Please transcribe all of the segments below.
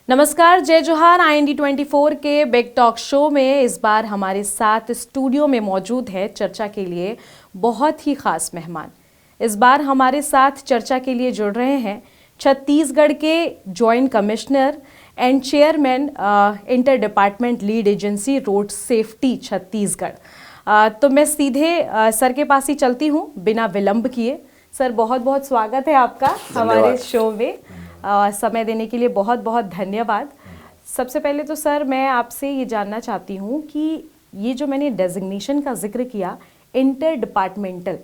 नमस्कार, जय जोहार। IND24 के बिग टॉक शो में इस बार हमारे साथ स्टूडियो में मौजूद है चर्चा के लिए बहुत ही खास मेहमान। इस बार हमारे साथ चर्चा के लिए जुड़ रहे हैं छत्तीसगढ़ के joint commissioner and chairman inter department lead agency road safety Chhattisgarh. तो मैं सीधे सर के पास ही चलती हूँ बिना विलंब किए। सर, बहुत बहुत स्वागत है आपका हमारे शो में। समय देने के लिए बहुत बहुत धन्यवाद। सबसे पहले तो सर मैं आपसे ये जानना चाहती हूँ कि ये जो मैंने डेजिग्नेशन का जिक्र किया इंटर डिपार्टमेंटल,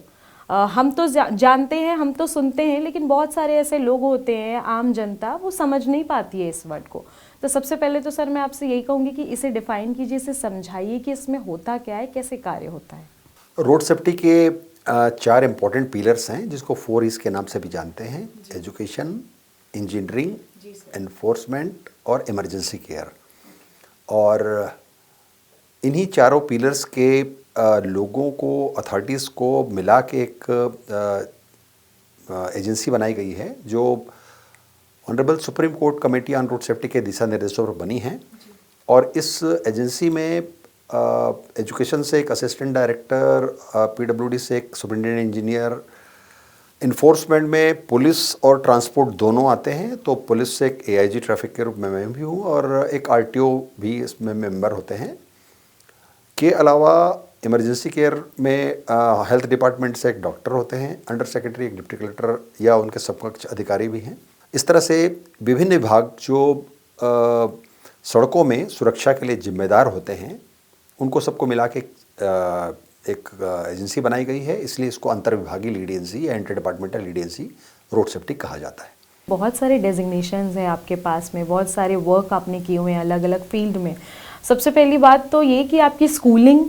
हम तो जानते हैं, हम तो सुनते हैं, लेकिन बहुत सारे ऐसे लोग होते हैं, आम जनता, वो समझ नहीं पाती है इस वर्ड को। तो सबसे पहले तो सर मैं आपसे यही कहूँगी कि इसे डिफाइन कीजिए, इसे समझाइए कि इसमें होता क्या है, कैसे कार्य होता है। रोड सेफ्टी के 4 इम्पोर्टेंट पिलर्स हैं जिसको 4 E's के नाम से भी जानते हैं: एजुकेशन, इंजीनियरिंग, एनफोर्समेंट और इमरजेंसी केयर। और इन्हीं चारों पिलर्स के लोगों को, अथॉरिटीज़ को मिला के एक एजेंसी बनाई गई है जो honourable supreme court committee on road safety के दिशा निर्देशों पर बनी है। और इस एजेंसी में एजुकेशन से एक असिस्टेंट डायरेक्टर, PWD से एक सुपरिटेंडेंट इंजीनियर, इन्फोर्समेंट में पुलिस और ट्रांसपोर्ट दोनों आते हैं। तो पुलिस से एक AIG ट्रैफिक के रूप में मैं भी हूँ और एक RTO भी इसमें मेंबर होते हैं। के अलावा इमरजेंसी केयर में हेल्थ डिपार्टमेंट से एक डॉक्टर होते हैं, अंडर सेक्रेटरी, एक डिप्टी कलेक्टर या उनके समकक्ष अधिकारी भी हैं। इस तरह से विभिन्न विभाग जो सड़कों में सुरक्षा के लिए जिम्मेदार होते हैं, उनको सबको मिला के एक एजेंसी बनाई गई है। इसलिए इसको अंतर विभागीय लीड एजेंसी या inter departmental lead agency road safety कहा जाता है। बहुत सारे डेजिग्नेशंस हैं आपके पास में, बहुत सारे वर्क आपने किए हुए हैं अलग अलग फील्ड में। सबसे पहली बात तो ये कि आपकी स्कूलिंग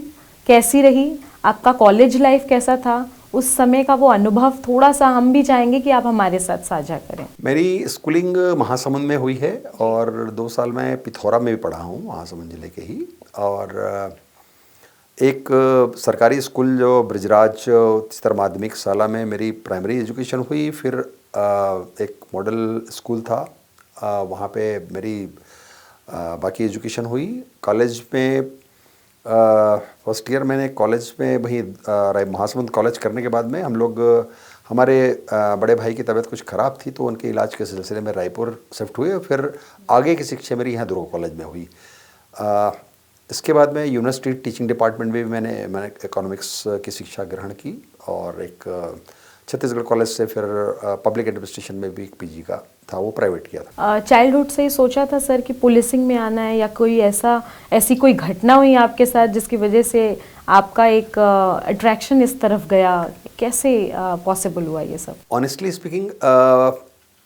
कैसी रही, आपका कॉलेज लाइफ कैसा था, उस समय का वो अनुभव थोड़ा सा हम भी चाहेंगे कि आप हमारे साथ साझा करें। मेरी स्कूलिंग महासमुंद में हुई है और 2 साल मैं पिथौरा में भी पढ़ा हूँ, महासमुंद जिले के ही। और एक सरकारी स्कूल जो ब्रिजराज उच्चतर माध्यमिक शाला में मेरी प्राइमरी एजुकेशन हुई। फिर एक मॉडल स्कूल था, वहाँ पे मेरी बाकी एजुकेशन हुई। कॉलेज में फर्स्ट ईयर मैंने कॉलेज में वहीं महासमुंद कॉलेज करने के बाद में हम लोग, हमारे बड़े भाई की तबीयत कुछ ख़राब थी तो उनके इलाज के सिलसिले में रायपुर शिफ्ट हुए। फिर आगे की शिक्षा मेरी यहाँ दुर्ग कॉलेज में हुई। इसके बाद में यूनिवर्सिटी टीचिंग डिपार्टमेंट में भी मैंने इकोनॉमिक्स की शिक्षा ग्रहण की और एक छत्तीसगढ़ कॉलेज से फिर पब्लिक एडमिनिस्ट्रेशन में भी एक PG का था, वो प्राइवेट किया था। चाइल्डहुड से ही सोचा था सर कि पुलिसिंग में आना है, या कोई ऐसी कोई घटना हुई आपके साथ जिसकी वजह से आपका एक अट्रैक्शन इस तरफ गया? कैसे पॉसिबल हुआ ये सब? ऑनेस्टली स्पीकिंग,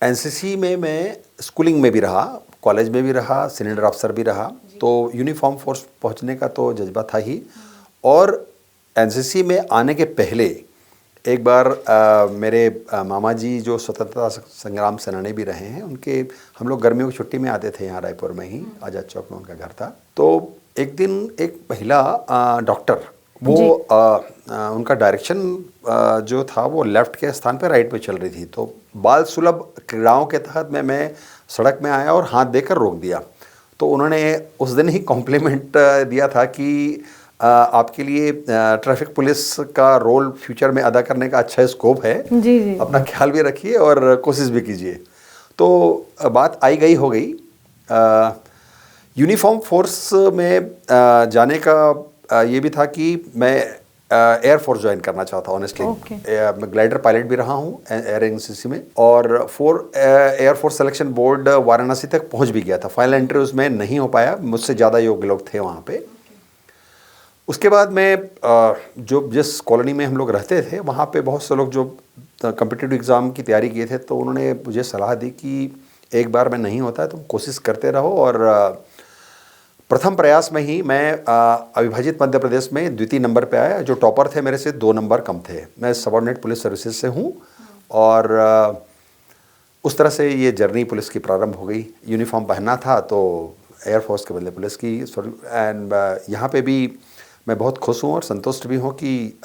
NCC में मैं स्कूलिंग में भी रहा, कॉलेज में भी रहा, सिलेंडर ऑफिसर भी रहा, तो यूनिफॉर्म फोर्स पहुंचने का तो जज्बा था ही। और NCC में आने के पहले एक बार मेरे मामा जी जो स्वतंत्रता संग्राम सेनानी भी रहे हैं, उनके हम लोग गर्मियों की छुट्टी में आते थे यहाँ रायपुर में ही, आज़ाद चौक में उनका घर था। तो एक दिन एक महिला डॉक्टर, वो उनका डायरेक्शन जो था वो लेफ्ट के स्थान पर राइट पे चल रही थी। तो बाल सुलभ क्रीड़ाओं के तहत मैं सड़क में आया और हाथ देकर रोक दिया। तो उन्होंने उस दिन ही कॉम्प्लीमेंट दिया था कि आपके लिए ट्रैफिक पुलिस का रोल फ्यूचर में अदा करने का अच्छा स्कोप है, जी। अपना ख्याल भी रखिए और कोशिश भी कीजिए। तो बात आई गई हो गई। यूनिफॉर्म फोर्स में जाने का ये भी था कि मैं एयरफोर्स ज्वाइन करना चाहता हूँ ऑनेस्टली। मैं ग्लाइडर पायलट भी रहा हूँ एयर एजेंसी में, और एयरफोर्स सिलेक्शन बोर्ड वाराणसी तक पहुँच भी गया था। फाइनल एंट्री उसमें नहीं हो पाया, मुझसे ज़्यादा योग्य लोग थे वहाँ पे। उसके बाद मैं जिस कॉलोनी में हम लोग रहते थे, वहाँ पे बहुत से लोग जो कॉम्पिटिटिव एग्ज़ाम की तैयारी किए थे, तो उन्होंने मुझे सलाह दी कि एक बार में नहीं होता है, तुम कोशिश करते रहो। और प्रथम प्रयास में ही मैं अविभाजित मध्य प्रदेश में द्वितीय नंबर पे आया। जो टॉपर थे मेरे से 2 नंबर कम थे। मैं सबऑर्डिनेट पुलिस सर्विसेज से हूँ और उस तरह से ये जर्नी पुलिस की प्रारंभ हो गई। यूनिफॉर्म पहनना था तो एयरफोर्स के बदले पुलिस की। एंड यहाँ पे भी मैं बहुत खुश हूँ और संतुष्ट भी हूँ कि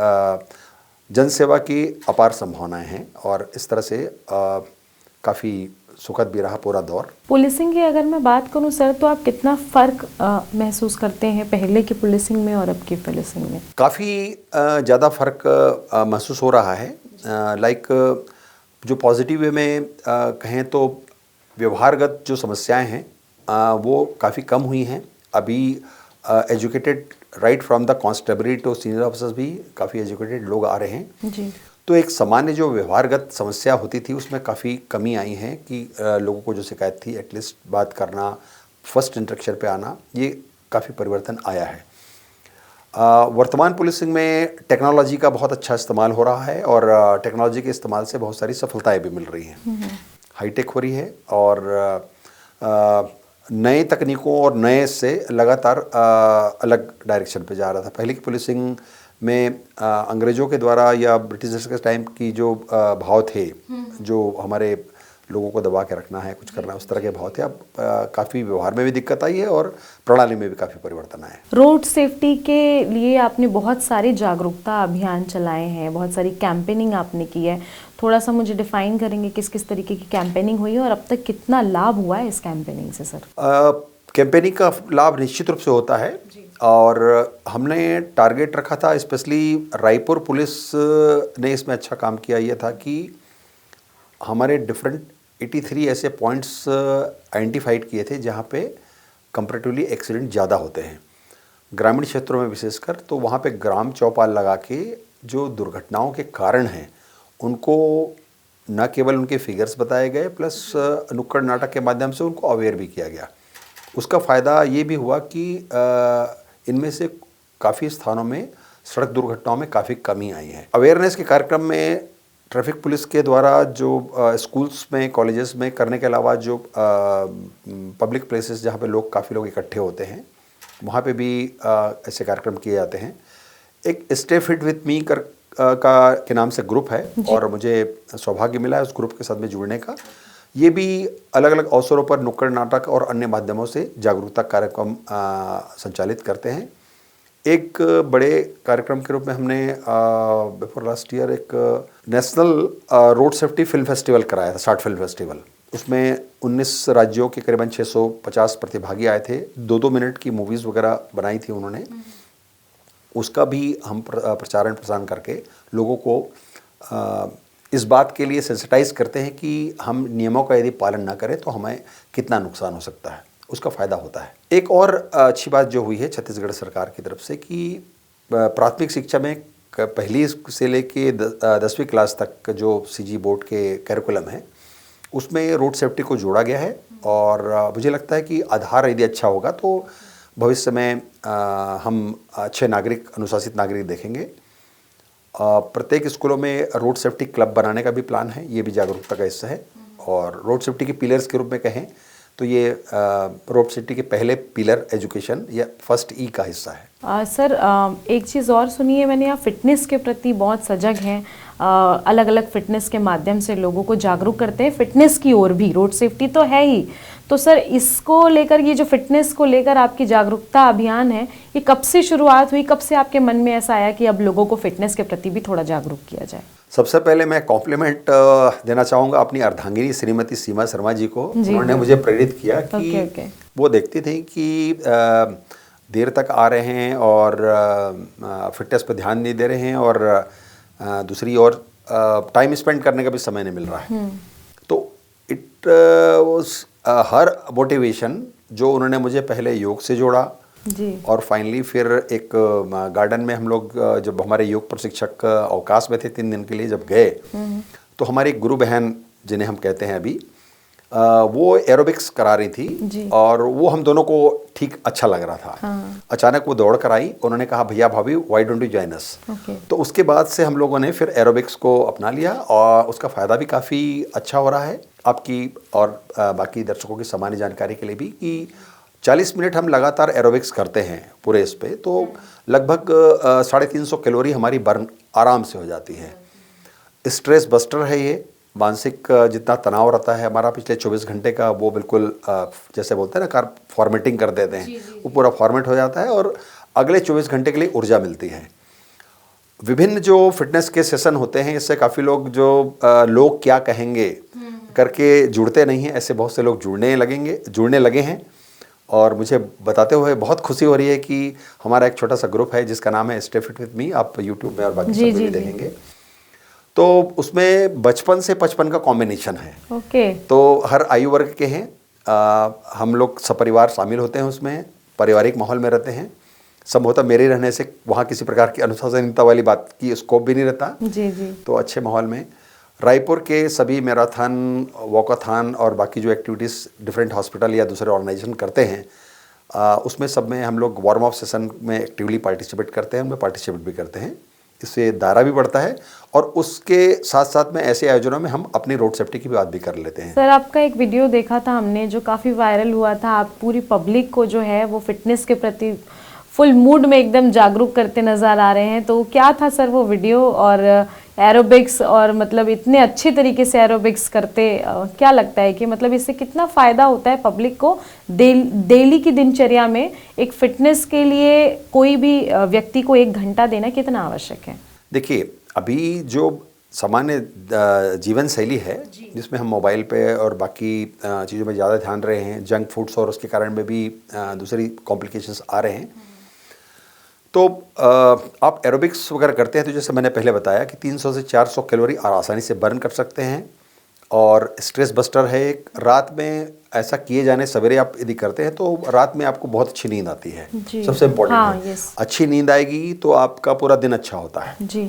जनसेवा की अपार संभावनाएं हैं और इस तरह से काफ़ी सुखद भी रहा पूरा दौर। पुलिसिंग की अगर मैं बात करूं सर, तो आप कितना फ़र्क महसूस करते हैं पहले की पुलिसिंग में और अब की पुलिसिंग में? काफ़ी ज़्यादा फ़र्क महसूस हो रहा है। लाइक जो पॉजिटिव वे में कहें तो व्यवहारगत जो समस्याएं हैं वो काफ़ी कम हुई हैं। अभी educated right from the constabulary to senior officers भी काफ़ी एजुकेटेड लोग आ रहे हैं जी। तो एक सामान्य जो व्यवहारगत समस्या होती थी उसमें काफ़ी कमी आई है कि लोगों को जो शिकायत थी एटलीस्ट बात करना, फर्स्ट इंटरेक्शन पे आना, ये काफ़ी परिवर्तन आया है। वर्तमान पुलिसिंग में टेक्नोलॉजी का बहुत अच्छा इस्तेमाल हो रहा है और टेक्नोलॉजी के इस्तेमाल से बहुत सारी सफलताएं भी मिल रही हैं। हाईटेक हो रही है और नए तकनीकों और नए से लगातार अलग डायरेक्शन पे जा रहा था। पहले की पुलिसिंग में अंग्रेज़ों के द्वारा या ब्रिटिशर्स के टाइम की जो भाव थे, जो हमारे लोगों को दबा के रखना है, कुछ करना है, उस तरह के भाव थे। अब काफ़ी व्यवहार में भी दिक्कत आई है और प्रणाली में भी काफ़ी परिवर्तन आया है। रोड सेफ्टी के लिए आपने बहुत सारे जागरूकता अभियान चलाए हैं, बहुत सारी कैंपेनिंग आपने की है। थोड़ा सा मुझे डिफाइन करेंगे किस किस तरीके की कैंपेनिंग हुई है और अब तक कितना लाभ हुआ है इस कैंपेनिंग से सर? कैंपेनिंग का लाभ निश्चित रूप से होता है और हमने टारगेट रखा था, स्पेशली रायपुर पुलिस ने इसमें अच्छा काम किया। ये था कि हमारे डिफरेंट 83 ऐसे पॉइंट्स आइडेंटिफाइड किए थे जहाँ पे कंपैरेटिवली एक्सीडेंट ज़्यादा होते हैं ग्रामीण क्षेत्रों में विशेषकर। तो वहाँ पे ग्राम चौपाल लगा के जो दुर्घटनाओं के कारण हैं उनको न केवल उनके फिगर्स बताए गए, प्लस नुक्कड़ नाटक के माध्यम से उनको अवेयर भी किया गया। उसका फ़ायदा ये भी हुआ कि इनमें से काफ़ी स्थानों में सड़क दुर्घटनाओं में काफ़ी कमी आई है। अवेयरनेस के कार्यक्रम में ट्रैफिक पुलिस के द्वारा जो स्कूल्स में, कॉलेजेस में करने के अलावा जो पब्लिक प्लेसेस जहाँ पे काफ़ी लोग इकट्ठे होते हैं वहाँ पे भी ऐसे कार्यक्रम किए जाते हैं। एक स्टे फिट विथ मी के नाम से ग्रुप है और मुझे सौभाग्य मिला है उस ग्रुप के साथ में जुड़ने का। ये भी अलग अलग अवसरों पर नुक्कड़ नाटक और अन्य माध्यमों से जागरूकता कार्यक्रम संचालित करते हैं। एक बड़े कार्यक्रम के रूप में हमने बिफोर लास्ट ईयर एक national road safety film festival कराया था, शार्ट फिल्म फेस्टिवल। उसमें 19 राज्यों के करीबन 650 प्रतिभागी आए थे। 2-2 मिनट की मूवीज़ वगैरह बनाई थी उन्होंने। उसका भी हम प्रचारण प्रसारण करके लोगों को इस बात के लिए सेंसिटाइज करते हैं कि हम नियमों का यदि पालन ना करें तो हमें कितना नुकसान हो सकता है, उसका फ़ायदा होता है। एक और अच्छी बात जो हुई है छत्तीसगढ़ सरकार की तरफ से कि प्राथमिक शिक्षा में पहली से लेके 10वीं क्लास तक जो सीजी बोर्ड के कैरिकुलम है उसमें रोड सेफ्टी को जोड़ा गया है और मुझे लगता है कि आधार यदि अच्छा होगा तो भविष्य में हम अच्छे नागरिक, अनुशासित नागरिक देखेंगे। प्रत्येक स्कूलों में रोड सेफ्टी क्लब बनाने का भी प्लान है, ये भी जागरूकता का हिस्सा है। और रोड सेफ्टी के पिलर्स के रूप में कहें तो ये रोड सेफ्टी के पहले पिलर एजुकेशन या फर्स्ट ई का हिस्सा है। सर एक चीज़ और सुनिए, मैंने आप फिटनेस के प्रति बहुत सजग हैं, अलग अलग फिटनेस के माध्यम से लोगों को जागरूक करते हैं फिटनेस की ओर भी। रोड सेफ्टी तो है ही, तो सर इसको लेकर, ये जो फिटनेस को लेकर आपकी जागरूकता अभियान है, ये कब से शुरुआत हुई? कब से आपके मन में ऐसा आया कि अब लोगों को फिटनेस के प्रति भी थोड़ा जागरूक किया जाए? सबसे पहले मैं कॉम्प्लीमेंट देना चाहूँगा अपनी अर्धांगिनी श्रीमती सीमा शर्मा जी को। उन्होंने मुझे प्रेरित किया कि वो देखती थी कि देर तक आ रहे हैं और फिटनेस पर ध्यान नहीं दे रहे हैं और दूसरी ओर टाइम स्पेंड करने का भी समय नहीं मिल रहा है। तो इट वाज हर मोटिवेशन जो उन्होंने मुझे पहले योग से जोड़ा जी। और फाइनली फिर एक गार्डन में हम लोग जब हमारे योग प्रशिक्षक अवकाश में थे 3 दिन के लिए जब गए तो हमारी गुरु बहन जिन्हें हम कहते हैं अभी वो एरोबिक्स करा रही थी और वो हम दोनों को ठीक अच्छा लग रहा था। अचानक वो दौड़ कर आई, उन्होंने कहा भैया भाभी why don't you join us. तो उसके बाद से हम लोगों ने फिर एरोबिक्स को अपना लिया और उसका फ़ायदा भी काफ़ी अच्छा हो रहा है। आपकी और बाकी दर्शकों की सामान्य जानकारी के लिए भी कि 40 मिनट हम लगातार एरोबिक्स करते हैं पूरे इस पे तो लगभग 350 कैलोरी हमारी बर्न आराम से हो जाती है। स्ट्रेस बस्टर है ये, मानसिक जितना तनाव रहता है हमारा पिछले 24 घंटे का वो बिल्कुल जैसे बोलते हैं ना कार फॉर्मेटिंग कर देते हैं, वो पूरा फॉर्मेट हो जाता है और अगले 24 घंटे के लिए ऊर्जा मिलती है। विभिन्न जो फिटनेस के सेशन होते हैं इससे काफ़ी लोग जो लोग क्या कहेंगे करके जुड़ते नहीं हैं, ऐसे बहुत से लोग जुड़ने लगे हैं। और मुझे बताते हुए बहुत खुशी हो रही है कि हमारा एक छोटा सा ग्रुप है जिसका नाम है स्टे फिट विद मी, आप यूट्यूब में और बाकी सब भी देखेंगे। तो उसमें बचपन से 55 का कॉम्बिनेशन है। ओके। तो हर आयु वर्ग के हैं। हम लोग सपरिवार शामिल होते हैं उसमें, पारिवारिक माहौल में रहते हैं। संभवतः मेरे रहने से वहाँ किसी प्रकार की अनुशासनहीनता वाली बात की स्कोप भी नहीं रहता। जी जी। तो अच्छे माहौल में रायपुर के सभी मैराथन, वॉकाथन और बाकी जो एक्टिविटीज़ डिफरेंट हॉस्पिटल या दूसरे ऑर्गेनाइजेशन करते हैं, उसमें सब में हम लोग वार्म अप सेशन में एक्टिवली पार्टिसिपेट करते हैं, उनमें पार्टिसिपेट भी करते हैं। इससे दायरा भी बढ़ता है और उसके साथ साथ में ऐसे आयोजनों में हम अपनी रोड सेफ्टी की भी बात भी कर लेते हैं। सर, आपका एक वीडियो देखा था हमने जो काफ़ी वायरल हुआ था। आप पूरी पब्लिक को जो है वो फिटनेस के प्रति फुल मूड में एकदम जागरूक करते नज़र आ रहे हैं। तो क्या था सर वो वीडियो, और एरोबिक्स, और मतलब इतने अच्छे तरीके से एरोबिक्स करते, क्या लगता है कि मतलब इससे कितना फ़ायदा होता है पब्लिक को डेली की दिनचर्या में? एक फिटनेस के लिए कोई भी व्यक्ति को 1 घंटा देना कितना आवश्यक है? देखिए, अभी जो सामान्य जीवन शैली है जिसमें हम मोबाइल पे और बाकी चीज़ों में ज़्यादा ध्यान रहे हैं, जंक फूड्स और उसके कारण में भी दूसरी कॉम्प्लिकेशंस आ रहे हैं। तो आप एरोबिक्स वगैरह करते हैं तो जैसे मैंने पहले बताया कि 300 से 400 कैलोरी आसानी से बर्न कर सकते हैं और स्ट्रेस बस्टर है एक। रात में ऐसा किए जाने, सवेरे आप यदि करते हैं तो रात में आपको बहुत अच्छी नींद आती है, सबसे इम्पोर्टेंट है। अच्छी नींद आएगी तो आपका पूरा दिन अच्छा होता है जी।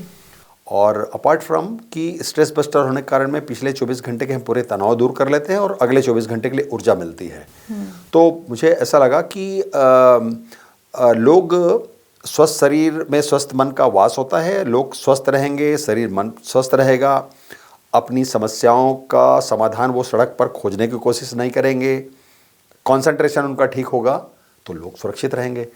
और अपार्ट फ्रॉम कि स्ट्रेस बस्टर होने के कारण में पिछले 24 घंटे के हम पूरे तनाव दूर कर लेते हैं और अगले 24 घंटे के लिए ऊर्जा मिलती है। तो मुझे ऐसा लगा कि लोग स्वस्थ शरीर में स्वस्थ मन का वास होता है। लोग स्वस्थ रहेंगे, शरीर मन स्वस्थ रहेगा। अपनी समस्याओं का समाधान वो सड़क पर खोजने की कोशिश नहीं करेंगे, कंसंट्रेशन उनका ठीक होगा तो लोग सुरक्षित रहेंगे।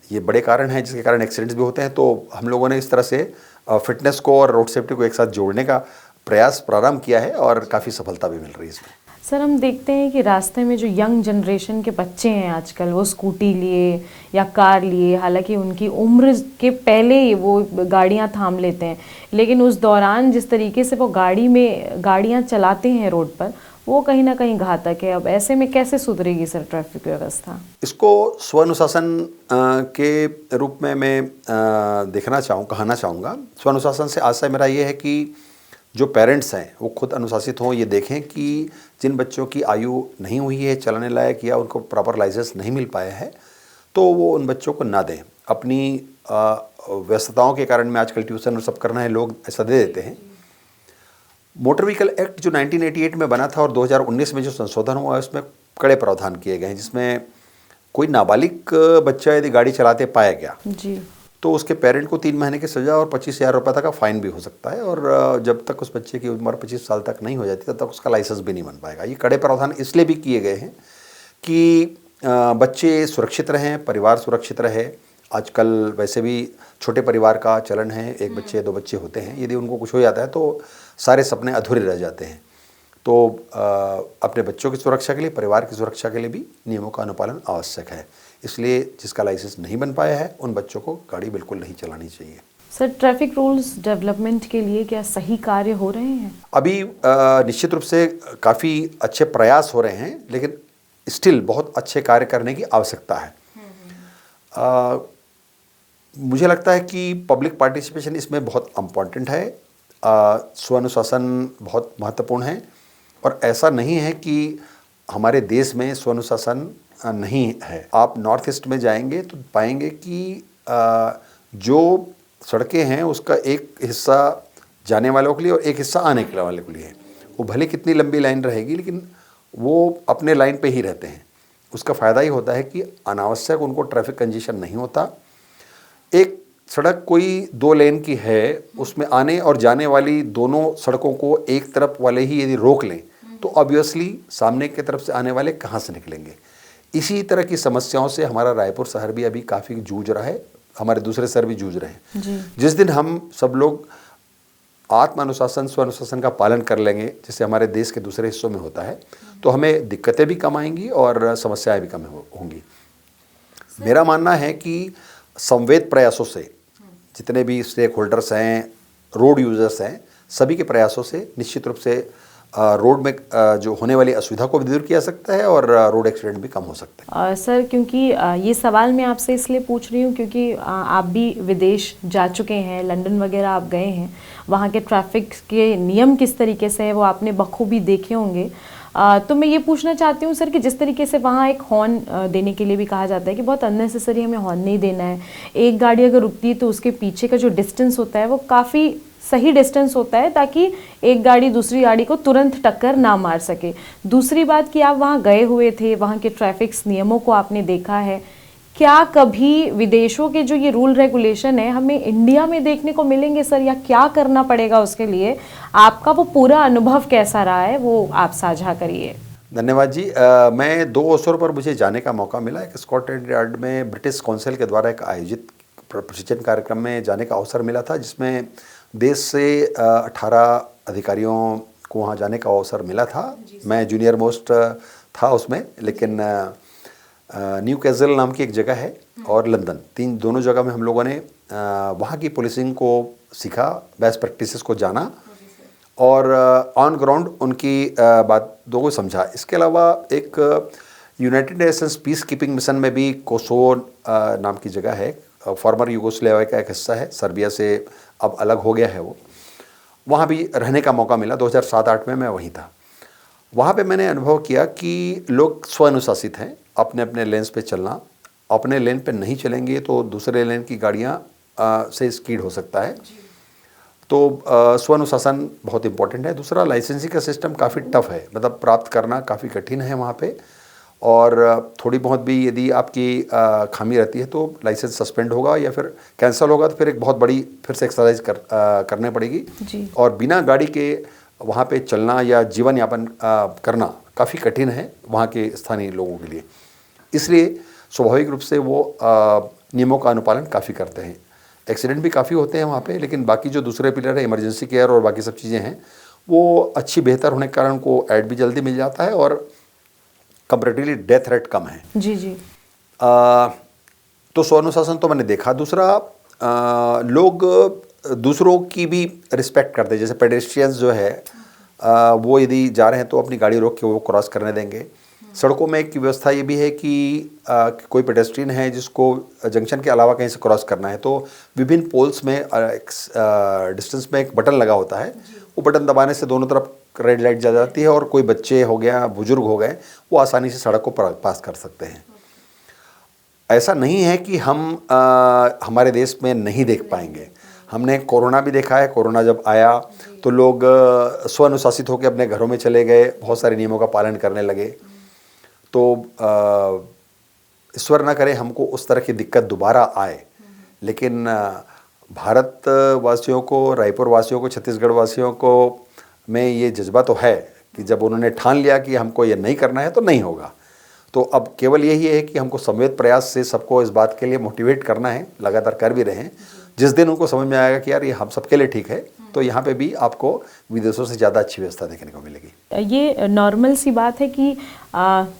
ये बड़े कारण हैं जिसके कारण एक्सीडेंट्स भी होते हैं। तो हम लोगों ने इस तरह से फिटनेस को और रोड सेफ्टी को एक साथ जोड़ने का प्रयास प्रारंभ किया है और काफ़ी सफलता भी मिल रही है इसमें। सर, हम देखते हैं कि रास्ते में जो यंग जनरेशन के बच्चे हैं आजकल, वो स्कूटी लिए या कार लिए, हालांकि उनकी उम्र के पहले ही वो गाड़ियां थाम लेते हैं, लेकिन उस दौरान जिस तरीके से वो गाड़ियां चलाते हैं रोड पर, वो कहीं ना कहीं घातक है। अब ऐसे में कैसे सुधरेगी सर ट्रैफिक व्यवस्था? इसको स्वानुशासन के रूप में मैं कहना चाहूँगा। स्वानुशासन से आशय मेरा ये है कि जो पेरेंट्स हैं वो खुद अनुशासित हों। ये देखें कि जिन बच्चों की आयु नहीं हुई है चलाने लायक या उनको प्रॉपर लाइसेंस नहीं मिल पाया है तो वो उन बच्चों को ना दें। अपनी व्यस्तताओं के कारण में आजकल ट्यूशन और सब करना है, लोग ऐसा दे देते हैं। मोटर व्हीकल एक्ट जो 1988 में बना था और 2019 में जो संशोधन हुआ है उसमें कड़े प्रावधान किए गए हैं, जिसमें कोई नाबालिग बच्चा यदि गाड़ी चलाते पाया गया जी तो उसके पेरेंट को 3 महीने की सज़ा और 25,000 रुपये तक का फाइन भी हो सकता है। और जब तक उस बच्चे की उम्र 25 साल तक नहीं हो जाती तब तक उसका लाइसेंस भी नहीं बन पाएगा। ये कड़े प्रावधान इसलिए भी किए गए हैं कि बच्चे सुरक्षित रहें, परिवार सुरक्षित रहे। आजकल वैसे भी छोटे परिवार का चलन है, 1 बच्चे 2 बच्चे होते हैं। यदि उनको कुछ हो जाता है तो सारे सपने अधूरे रह जाते हैं। तो अपने बच्चों की सुरक्षा के लिए, परिवार की सुरक्षा के लिए भी नियमों का अनुपालन आवश्यक है। इसलिए जिसका लाइसेंस नहीं बन पाया है उन बच्चों को गाड़ी बिल्कुल नहीं चलानी चाहिए। सर, ट्रैफिक रूल्स डेवलपमेंट के लिए क्या सही कार्य हो रहे हैं? अभी निश्चित रूप से काफ़ी अच्छे प्रयास हो रहे हैं, लेकिन स्टिल बहुत अच्छे कार्य करने की आवश्यकता है। मुझे लगता है कि पब्लिक पार्टिसिपेशन इसमें बहुत इम्पॉर्टेंट है। स्वानुशासन बहुत महत्वपूर्ण है और ऐसा नहीं है कि हमारे देश में स्वानुशासन नहीं है। आप नॉर्थ ईस्ट में जाएंगे तो पाएंगे कि जो सड़कें हैं उसका एक हिस्सा जाने वालों के लिए और एक हिस्सा आने के वालों के लिए है। वो भले कितनी लंबी लाइन रहेगी लेकिन वो अपने लाइन पे ही रहते हैं। उसका फ़ायदा ही होता है कि अनावश्यक उनको ट्रैफिक कंजेशन नहीं होता। एक सड़क कोई 2 लेन की है, उसमें आने और जाने वाली दोनों सड़कों को एक तरफ वाले ही यदि रोक लें तो ऑब्वियसली सामने की तरफ से आने वाले कहाँ से निकलेंगे। इसी तरह की समस्याओं से हमारा रायपुर शहर भी अभी काफ़ी जूझ रहा है, हमारे दूसरे शहर भी जूझ रहे हैं। जिस दिन हम सब लोग आत्म अनुशासन, स्व अनुशासन का पालन कर लेंगे, जैसे हमारे देश के दूसरे हिस्सों में होता है, तो हमें दिक्कतें भी कम आएंगी और समस्याएं भी कम होंगी। मेरा मानना है कि संवेद प्रयासों से जितने भी स्टेक होल्डर्स हैं, रोड यूजर्स हैं, सभी के प्रयासों से निश्चित रूप से रोड में जो होने वाली असुविधा को भी दूर किया सकता है और रोड एक्सीडेंट भी कम हो सकता है। सर, क्योंकि ये सवाल मैं आपसे इसलिए पूछ रही हूँ क्योंकि आप भी विदेश जा चुके हैं, लंदन वगैरह आप गए हैं, वहाँ के ट्रैफिक के नियम किस तरीके से है वो आपने बखूबी देखे होंगे। तो मैं ये पूछना चाहती हूँ सर कि जिस तरीके से वहाँ एक हॉर्न देने के लिए भी कहा जाता है कि बहुत अननेसेसरी हमें हॉर्न नहीं देना है, एक गाड़ी अगर रुकती है तो उसके पीछे का जो डिस्टेंस होता है वो काफ़ी सही डिस्टेंस होता है ताकि एक गाड़ी दूसरी गाड़ी को तुरंत टक्कर ना मार सके। दूसरी बात कि आप वहाँ गए हुए थे, वहाँ के ट्रैफिक नियमों को आपने देखा है, क्या कभी विदेशों के जो ये रूल रेगुलेशन है हमें इंडिया में देखने को मिलेंगे सर, या क्या करना पड़ेगा उसके लिए? आपका वो पूरा अनुभव कैसा रहा है वो आप साझा करिए। धन्यवाद जी। मैं 2 अवसरों पर मुझे जाने का मौका मिला। एक स्कॉटलैंड यार्ड में ब्रिटिश काउंसिल के द्वारा एक आयोजित प्रशिक्षण कार्यक्रम में जाने का अवसर मिला था, जिसमें देश से 18 अधिकारियों को वहाँ जाने का अवसर मिला था। मैं जूनियर मोस्ट था उसमें, लेकिन न्यू कैसल नाम की एक जगह है और लंदन, दोनों जगह में हम लोगों ने वहाँ की पुलिसिंग को सीखा, बेस्ट प्रैक्टिसेस को जाना और ऑन ग्राउंड उनकी बातों को समझा। इसके अलावा एक United Nations peace keeping mission में भी कोसोवो नाम की जगह है, फॉर्मर यूगोस्लाविया का एक हिस्सा है, सर्बिया से अब अलग हो गया है वो, वहाँ भी रहने का मौका मिला। 2007-8 में मैं वहीं था। वहाँ पे मैंने अनुभव किया कि लोग स्वानुशासित हैं, अपने अपने लेन्स पे चलना, अपने लेन पे नहीं चलेंगे तो दूसरे लेन की गाड़ियाँ से स्कीड हो सकता है। तो स्वानुशासन बहुत इंपॉर्टेंट है। दूसरा, लाइसेंसिंग का सिस्टम काफ़ी टफ है, मतलब प्राप्त करना काफ़ी कठिन है वहाँ पे, और थोड़ी बहुत भी यदि आपकी खामी रहती है तो लाइसेंस सस्पेंड होगा या फिर कैंसिल होगा, तो फिर एक बहुत बड़ी फिर से एक्सरसाइज करने पड़ेगी जी। और बिना गाड़ी के वहाँ पे चलना या जीवन यापन करना काफ़ी कठिन है वहाँ के स्थानीय लोगों के लिए। इसलिए स्वाभाविक रूप से वो नियमों का अनुपालन काफ़ी करते हैं। एक्सीडेंट भी काफ़ी होते हैं वहाँ पे, लेकिन बाकी जो दूसरे पिलर है, इमरजेंसी केयर और बाकी सब चीज़ें हैं, वो अच्छी बेहतर होने के कारण उनको ऐड भी जल्दी मिल जाता है और कंपैरेटिवली डेथ रेट कम है। जी जी। तो स्वानुशासन तो मैंने देखा। दूसरा, लोग दूसरों की भी रिस्पेक्ट करते हैं। जैसे पेडेस्ट्रियंस जो है वो यदि जा रहे हैं तो अपनी गाड़ी रोक के वो क्रॉस करने देंगे। सड़कों में एक व्यवस्था ये भी है कि कोई पेडेस्ट्रियन है जिसको जंक्शन के अलावा कहीं से क्रॉस करना है तो विभिन्न पोल्स में डिस्टेंस में एक बटन लगा होता है, वो बटन दबाने से दोनों तरफ रेड लाइट जल जाती है और कोई बच्चे हो गया, बुजुर्ग हो गए, वो आसानी से सड़क को पास कर सकते हैं। ऐसा नहीं है कि हम हमारे देश में नहीं देख पाएंगे। हमने कोरोना भी देखा है। कोरोना जब आया तो लोग स्वानुशासित होकर अपने घरों में चले गए, बहुत सारे नियमों का पालन करने लगे। तो ईश्वर न करे हमको उस तरह की दिक्कत दोबारा आए, लेकिन भारत वासियों को, रायपुर वासियों को, छत्तीसगढ़ वासियों को में ये जज्बा तो है कि जब उन्होंने ठान लिया कि हमको ये नहीं करना है तो नहीं होगा। तो अब केवल यही है कि हमको संवेद प्रयास से सबको इस बात के लिए मोटिवेट करना है, लगातार कर भी रहे हैं। जिस दिन उनको समझ में आएगा कि यार ये हम सबके लिए ठीक है, तो यहाँ पे भी आपको विदेशों से ज़्यादा अच्छी व्यवस्था देखने को मिलेगी। ये नॉर्मल सी बात है कि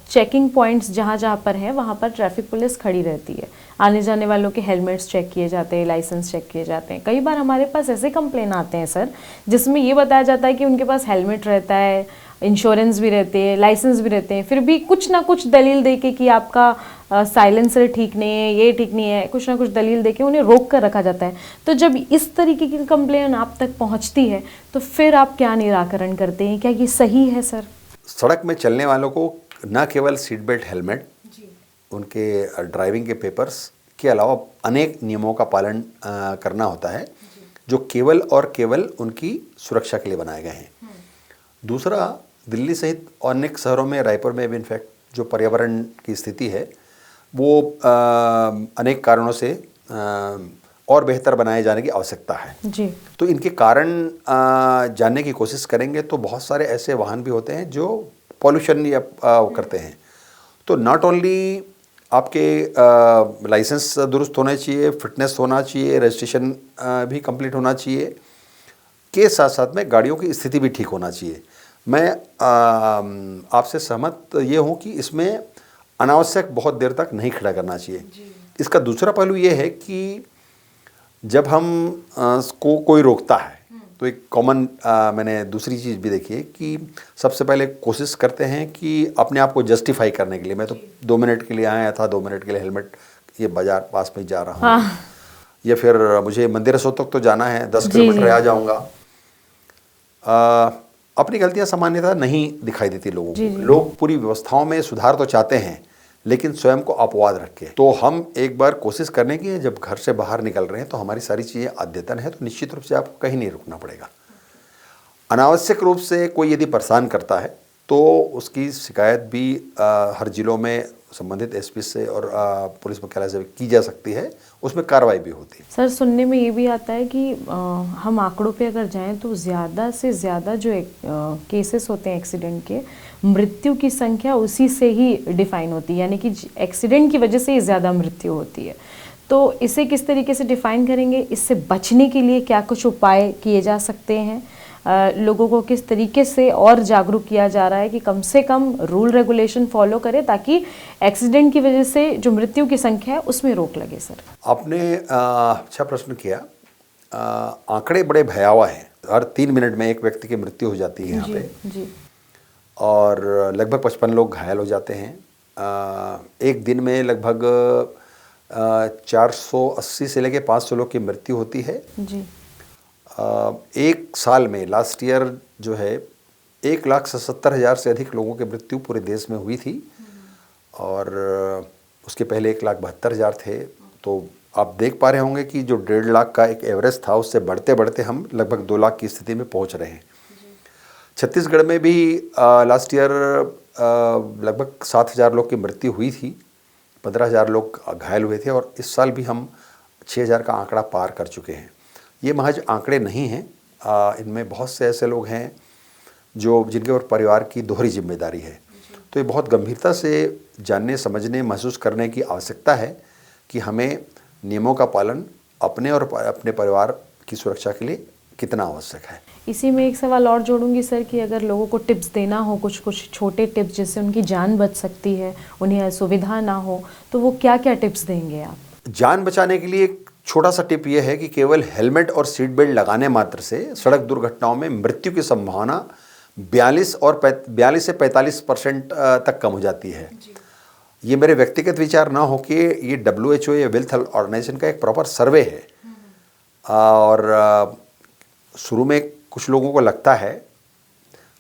चेकिंग पॉइंट्स जहाँ जहाँ पर है वहाँ पर ट्रैफिक पुलिस खड़ी रहती है, आने जाने वालों के हेलमेट्स चेक किए जाते हैं, लाइसेंस चेक किए जाते हैं। कई बार हमारे पास ऐसे कंप्लेन आते हैं सर जिसमें ये बताया जाता है कि उनके पास हेलमेट रहता है, इंश्योरेंस भी रहते हैं, लाइसेंस भी रहते हैं, फिर भी कुछ ना कुछ दलील देके कि आपका साइलेंसर ठीक नहीं है, ये ठीक नहीं है, कुछ ना कुछ दलील देके उन्हें रोक कर रखा जाता है। तो जब इस तरीके की कंप्लेन आप तक पहुंचती है तो फिर आप क्या निराकरण करते हैं? क्या ये सही है सर? सड़क में चलने वालों को न केवल सीट बेल्ट, हेलमेट, उनके ड्राइविंग के पेपर्स के अलावा अनेक नियमों का पालन करना होता है जो केवल और केवल उनकी सुरक्षा के लिए बनाए गए हैं। दूसरा, दिल्ली सहित अनेक शहरों में, रायपुर में भी इनफैक्ट जो पर्यावरण की स्थिति है वो अनेक कारणों से और बेहतर बनाए जाने की आवश्यकता है जी। तो इनके कारण जानने की कोशिश करेंगे तो बहुत सारे ऐसे वाहन भी होते हैं जो पॉल्यूशन या करते हैं। तो नॉट ओनली आपके लाइसेंस दुरुस्त होने चाहिए, फिटनेस होना चाहिए, रजिस्ट्रेशन भी कंप्लीट होना चाहिए, के साथ साथ में गाड़ियों की स्थिति भी ठीक होना चाहिए। मैं आपसे सहमत ये हूँ कि इसमें अनावश्यक बहुत देर तक नहीं खड़ा करना चाहिए। इसका दूसरा पहलू ये है कि जब हम को कोई रोकता है तो तो एक कॉमन मैंने दूसरी चीज़ भी देखी है कि सबसे पहले कोशिश करते हैं कि अपने आप को जस्टिफाई करने के लिए, मैं तो 2 मिनट के लिए आया था, 2 मिनट के लिए हेलमेट, ये बाजार पास में जा रहा हूँ, या फिर मुझे मंदिर सो तक तो जाना है, 10 किलोमीटर आ जाऊँगा। अपनी गलतियाँ सामान्यतः नहीं दिखाई देती लोगों को। लोग पूरी व्यवस्थाओं में सुधार तो चाहते हैं, लेकिन स्वयं को अपवाद रखे। तो हम एक बार कोशिश करने की, जब घर से बाहर निकल रहे हैं तो हमारी सारी चीज़ें अद्यतन है, तो निश्चित रूप से आपको कहीं नहीं रुकना पड़ेगा। अनावश्यक रूप से कोई यदि परेशान करता है तो उसकी शिकायत भी हर जिलों में संबंधित एसपी से और पुलिस मुख्यालय से की जा सकती है, उसमें कार्रवाई भी होती है। सर, सुनने में ये भी आता है कि हम आंकड़ों पे अगर जाएं तो ज़्यादा से ज़्यादा जो केसेस होते हैं एक्सीडेंट के, मृत्यु की संख्या उसी से ही डिफाइन होती है, यानी कि एक्सीडेंट की वजह से ही ज़्यादा मृत्यु होती है। तो इसे किस तरीके से डिफाइन करेंगे? इससे बचने के लिए क्या कुछ उपाय किए जा सकते हैं? लोगों को किस तरीके से और जागरूक किया जा रहा है कि कम से कम रूल रेगुलेशन फॉलो करें ताकि एक्सीडेंट की वजह से जो मृत्यु की संख्या है उसमें रोक लगे? सर, आपने अच्छा प्रश्न किया। आंकड़े बड़े भयावह हैं। हर 3 मिनट में एक व्यक्ति की मृत्यु हो जाती है यहाँ पे जी। और लगभग 55 लोग घायल हो जाते हैं। एक दिन में लगभग 480 से लेकर 500 लोग की मृत्यु होती है जी। एक साल में लास्ट ईयर जो है 1,77,000 से अधिक लोगों की मृत्यु पूरे देश में हुई थी और उसके पहले 1,72,000 थे। तो आप देख पा रहे होंगे कि जो 1.5 लाख का एक एवरेज था उससे बढ़ते बढ़ते हम लगभग 2 लाख की स्थिति में पहुंच रहे हैं। छत्तीसगढ़ में भी लास्ट ईयर लगभग 7,000 लोग की मृत्यु हुई थी, 15,000 लोग घायल हुए थे और इस साल भी हम 6,000 का आंकड़ा पार कर चुके हैं। ये महज आंकड़े नहीं हैं, इनमें बहुत से ऐसे लोग हैं जिनके ऊपर परिवार की दोहरी जिम्मेदारी है। तो ये बहुत गंभीरता से जानने, समझने, महसूस करने की आवश्यकता है कि हमें नियमों का पालन अपने और अपने परिवार की सुरक्षा के लिए कितना आवश्यक है। इसी में एक सवाल और जोड़ूंगी सर कि अगर लोगों को टिप्स देना हो, कुछ छोटे टिप्स जिससे उनकी जान बच सकती है, उन्हें असुविधा ना हो, तो वो क्या क्या टिप्स देंगे आप? जान बचाने के लिए एक छोटा सा टिप ये है कि केवल हेलमेट और सीट बेल्ट लगाने मात्र से सड़क दुर्घटनाओं में मृत्यु की संभावना 42 से 45% तक कम हो जाती है। ये मेरे व्यक्तिगत विचार ना हो कि ये WHO या वर्ल्ड हेल्थ ऑर्गेनाइजेशन का एक प्रॉपर सर्वे है। और शुरू में कुछ लोगों को लगता है,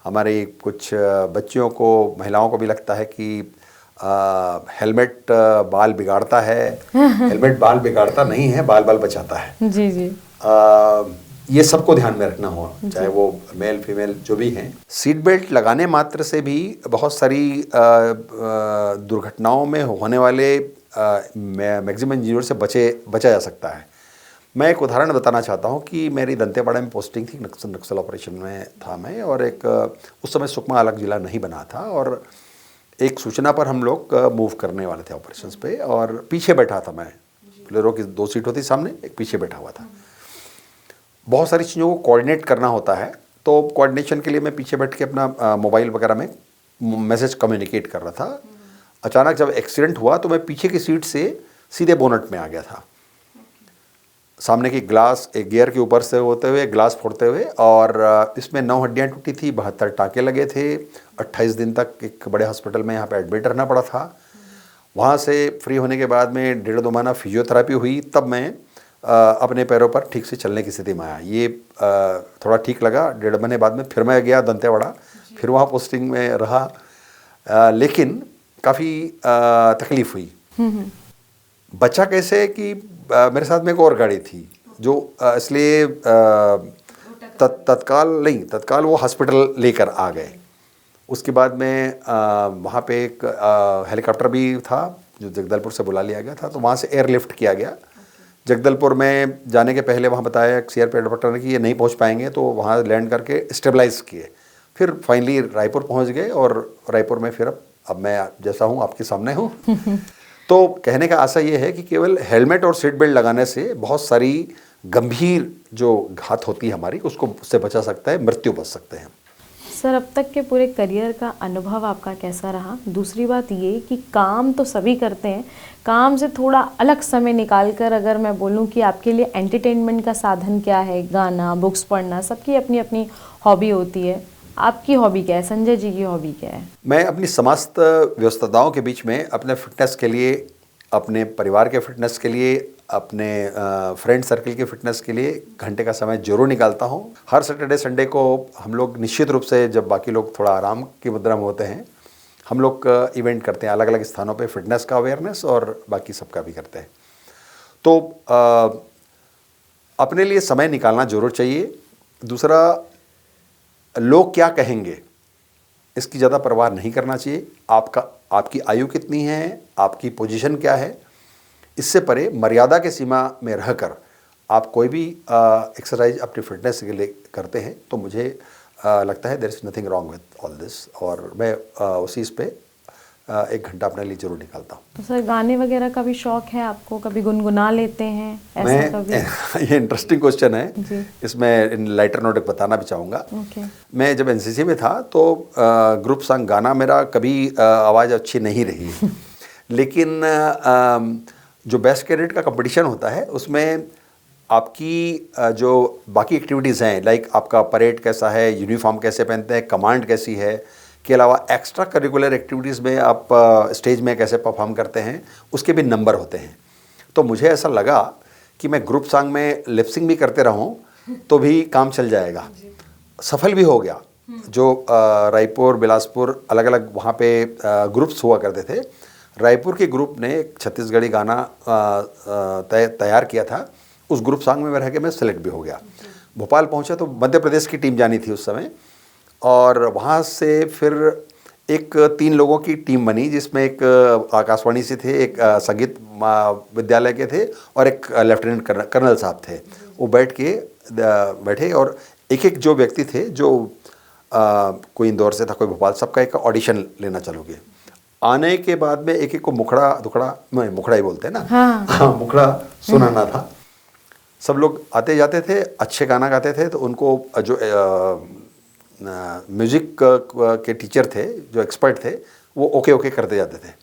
हमारे कुछ बच्चियों को, महिलाओं को भी लगता है कि हेलमेट बाल बिगाड़ता है। हेलमेट बाल बिगाड़ता नहीं है, बाल बचाता है। जी जी। ये सबको ध्यान में रखना हो, चाहे वो मेल फीमेल जो भी हैं। सीट बेल्ट लगाने मात्र से भी बहुत सारी दुर्घटनाओं में होने वाले मैक्सिमम इंजरी से बचा जा सकता है। मैं एक उदाहरण बताना चाहता हूँ कि मेरी दंतेवाड़ा में पोस्टिंग थी, नक्सल ऑपरेशन में था मैं, और एक उस समय सुकमा अलग जिला नहीं बना था और एक सूचना पर हम लोग मूव करने वाले थे ऑपरेशंस पे और पीछे बैठा था मैं। बोलेरो की 2 सीट होती सामने, एक पीछे बैठा हुआ था। बहुत सारी चीज़ों को कोऑर्डिनेट करना होता है, तो कोऑर्डिनेशन के लिए मैं पीछे बैठ के अपना मोबाइल वगैरह में मैसेज कम्युनिकेट कर रहा था। अचानक जब एक्सीडेंट हुआ तो मैं पीछे की सीट से सीधे बोनट में आ गया था, सामने की ग्लास एक गियर के ऊपर से होते हुए ग्लास फोड़ते हुए, और इसमें 9 हड्डियाँ टूटी थी, 72 टाँके लगे थे। 28 दिन तक एक बड़े हॉस्पिटल में यहाँ पे एडमिट रहना पड़ा था। वहाँ से फ्री होने के बाद में 1.5-2 महीना फिजियोथेरेपी हुई, तब मैं अपने पैरों पर ठीक से चलने की स्थिति में आया। ये थोड़ा ठीक लगा। 1.5 महीने बाद में फिर मैं गया दंतेवाड़ा, फिर वहाँ पोस्टिंग में रहा, लेकिन काफ़ी तकलीफ़ हुई। बचा कैसे कि मेरे साथ में एक और गाड़ी थी जो इसलिए तत्काल वो हॉस्पिटल लेकर आ गए। उसके बाद में वहाँ पे एक हेलीकॉप्टर भी था जो जगदलपुर से बुला लिया गया था, तो वहाँ से एयरलिफ्ट किया गया। जगदलपुर में जाने के पहले वहाँ बताया सीआरपीएफ डॉक्टर ने कि ये नहीं पहुँच पाएंगे, तो वहाँ लैंड करके स्टेबलाइज किए। फिर फाइनली रायपुर पहुँच गए और रायपुर में फिर अब मैं जैसा हूँ आपके सामने हूँ। तो कहने का आशा ये है कि केवल हेलमेट और सीट बेल्ट लगाने से बहुत सारी गंभीर जो घात होती है हमारी, उससे बचा सकता है, मृत्यु बच सकते हैं। सर, अब तक के पूरे करियर का अनुभव आपका कैसा रहा? दूसरी बात ये कि काम तो सभी करते हैं, काम से थोड़ा अलग समय निकाल कर अगर मैं बोलूं कि आपके लिए एंटरटेनमेंट का साधन क्या है? गाना, बुक्स पढ़ना, सबकी अपनी अपनी हॉबी होती है। आपकी हॉबी क्या है? संजय जी की हॉबी क्या है? मैं अपनी समस्त व्यस्तताओं के बीच में अपने फिटनेस के लिए, अपने परिवार के फिटनेस के लिए, अपने फ्रेंड सर्कल के फिटनेस के लिए घंटे का समय जरूर निकालता हूँ। हर सैटरडे संडे को हम लोग निश्चित रूप से, जब बाकी लोग थोड़ा आराम की मुद्रा में होते हैं, हम लोग इवेंट करते हैं अलग अलग स्थानों पे, फिटनेस का अवेयरनेस और बाकी सबका भी करते हैं। तो अपने लिए समय निकालना जरूर चाहिए। दूसरा, लोग क्या कहेंगे इसकी ज़्यादा परवाह नहीं करना चाहिए। आपकी आयु कितनी है, आपकी पोजीशन क्या है, इससे परे मर्यादा के सीमा में रहकर आप कोई भी एक्सरसाइज अपनी फिटनेस के लिए करते हैं तो मुझे लगता है there is nothing wrong with all this, और मैं उसी इस पे 1 घंटा अपने लिए जरूर निकालता हूँ। तो सर, गाने वगैरह का भी शौक है आपको? कभी गुनगुना लेते हैं ऐसा कभी? ये इंटरेस्टिंग क्वेश्चन है, इसमें इन लाइटर नोट एक बताना भी चाहूँगा। मैं जब एनसीसी में था तो ग्रुप सॉन्ग गाना मेरा कभी आवाज़ अच्छी नहीं रही लेकिन जो बेस्ट कैडेट का कंपटीशन होता है उसमें आपकी जो बाकी एक्टिविटीज़ हैं, लाइक आपका परेड कैसा है, यूनिफॉर्म कैसे पहनते हैं, कमांड कैसी है, के अलावा एक्स्ट्रा करिकुलर एक्टिविटीज़ में आप स्टेज में कैसे परफॉर्म करते हैं, उसके भी नंबर होते हैं। तो मुझे ऐसा लगा कि मैं ग्रुप सॉन्ग में लिपसिंग भी करते रहूं तो भी काम चल जाएगा। सफल भी हो गया। जो रायपुर, बिलासपुर, अलग अलग वहाँ पे ग्रुप्स हुआ करते थे। रायपुर के ग्रुप ने एक छत्तीसगढ़ी गाना तैयार किया था, उस ग्रुप सॉन्ग में रह के मैं सेलेक्ट भी हो गया। भोपाल पहुँचा तो मध्य प्रदेश की टीम जानी थी उस समय, और वहाँ से फिर एक 3 लोगों की टीम बनी, जिसमें एक आकाशवाणी से थे, एक संगीत विद्यालय के थे और एक लेफ्टिनेंट कर्नल साहब थे। वो बैठे और एक एक जो व्यक्ति थे, जो कोई इंदौर से था, कोई भोपाल, सबका एक ऑडिशन लेना चालू किया। आने के बाद में एक एक को मुखड़ा ही बोलते हैं ना, हाँ, मुखड़ा सुनाना था। सब लोग आते जाते थे, अच्छे गाना गाते थे तो उनको जो म्यूज़िक के टीचर थे, जो एक्सपर्ट थे, वो ओके करते जाते थे।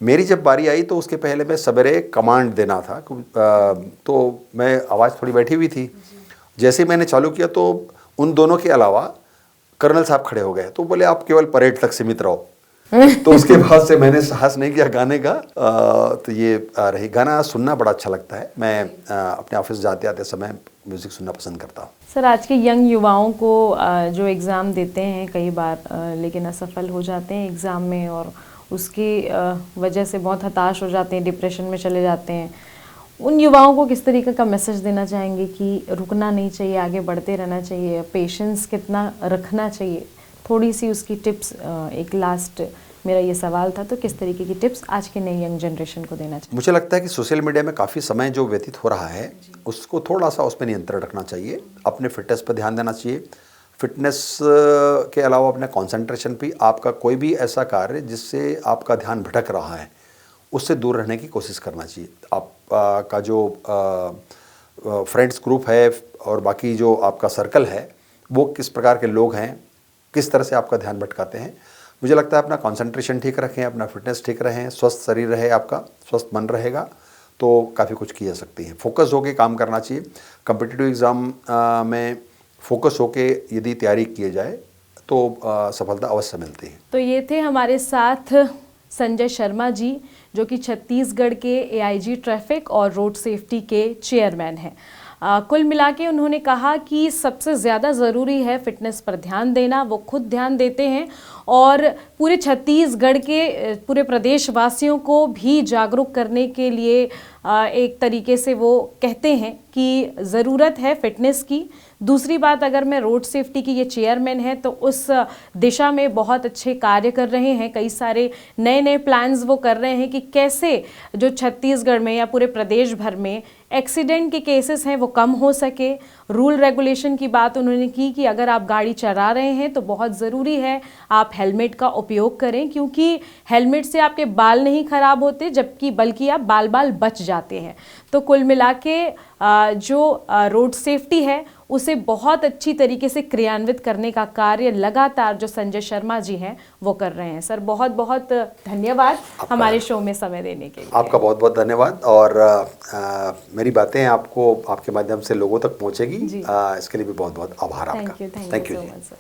मेरी जब बारी आई तो उसके पहले मैं सवेरे कमांड देना था, तो मैं आवाज़ थोड़ी बैठी हुई थी। जैसे ही मैंने चालू किया तो उन दोनों के अलावा कर्नल साहब खड़े हो गए, तो बोले आप केवल परेड तक सीमित रहो। तो उसके बाद से मैंने साहस नहीं किया गाने का। तो ये रही, गाना सुनना बड़ा अच्छा लगता है। मैं अपने ऑफिस जाते आते समय म्यूज़िक सुनना पसंद करता हूँ। सर, आज के यंग युवाओं को जो एग्ज़ाम देते हैं कई बार लेकिन असफल हो जाते हैं एग्ज़ाम में, और उसकी वजह से बहुत हताश हो जाते हैं, डिप्रेशन में चले जाते हैं, उन युवाओं को किस तरीके का मैसेज देना चाहेंगे कि रुकना नहीं चाहिए, आगे बढ़ते रहना चाहिए, पेशेंस कितना रखना चाहिए? थोड़ी सी उसकी टिप्स, एक लास्ट मेरा ये सवाल था, तो किस तरीके की टिप्स आज के नई यंग जनरेशन को देना चाहिए? मुझे लगता है कि सोशल मीडिया में काफ़ी समय जो व्यतीत हो रहा है उसको थोड़ा सा उस पर नियंत्रण रखना चाहिए। अपने फिटनेस पर ध्यान देना चाहिए। फिटनेस के अलावा अपने कंसंट्रेशन पे, आपका कोई भी ऐसा कार्य जिससे आपका ध्यान भटक रहा है उससे दूर रहने की कोशिश करना चाहिए। आपका जो फ्रेंड्स ग्रुप है और बाकी जो आपका सर्कल है वो किस प्रकार के लोग हैं, किस तरह से आपका ध्यान भटकाते हैं। मुझे लगता है अपना कंसंट्रेशन ठीक रखें, अपना फिटनेस ठीक रहें, स्वस्थ शरीर रहे, आपका स्वस्थ मन रहेगा तो काफ़ी कुछ की जा सकती है। फोकस होके काम करना चाहिए। कॉम्पिटिटिव एग्ज़ाम में फोकस होके यदि तैयारी की जाए तो सफलता अवश्य मिलती है। तो ये थे हमारे साथ संजय शर्मा जी, जो कि छत्तीसगढ़ के AIG ट्रैफिक और रोड सेफ्टी के चेयरमैन हैं। कुल मिला के उन्होंने कहा कि सबसे ज़्यादा ज़रूरी है फिटनेस पर ध्यान देना। वो खुद ध्यान देते हैं और पूरे छत्तीसगढ़ के पूरे प्रदेशवासियों को भी जागरूक करने के लिए एक तरीके से वो कहते हैं कि ज़रूरत है फिटनेस की। दूसरी बात, अगर मैं रोड सेफ्टी की, ये चेयरमैन है तो उस दिशा में बहुत अच्छे कार्य कर रहे हैं। कई सारे नए नए प्लान्स वो कर रहे हैं कि कैसे जो छत्तीसगढ़ में या पूरे प्रदेश भर में एक्सीडेंट के केसेस हैं वो कम हो सके। रूल रेगुलेशन की बात उन्होंने की कि अगर आप गाड़ी चला रहे हैं तो बहुत ज़रूरी है आप हेलमेट का उपयोग करें, क्योंकि हेलमेट से आपके बाल नहीं खराब होते, जबकि बल्कि आप बाल बच जाते हैं। तो कुल मिला के जो रोड सेफ्टी है उसे बहुत अच्छी तरीके से क्रियान्वित करने का कार्य लगातार जो संजय शर्मा जी हैं वो कर रहे हैं। सर बहुत बहुत धन्यवाद हमारे शो में समय देने के लिए। आपका बहुत बहुत धन्यवाद। और मेरी बातें आपको आपके माध्यम से लोगों तक पहुंचेगी, इसके लिए भी बहुत बहुत आभार आपका। Thank you so much sir.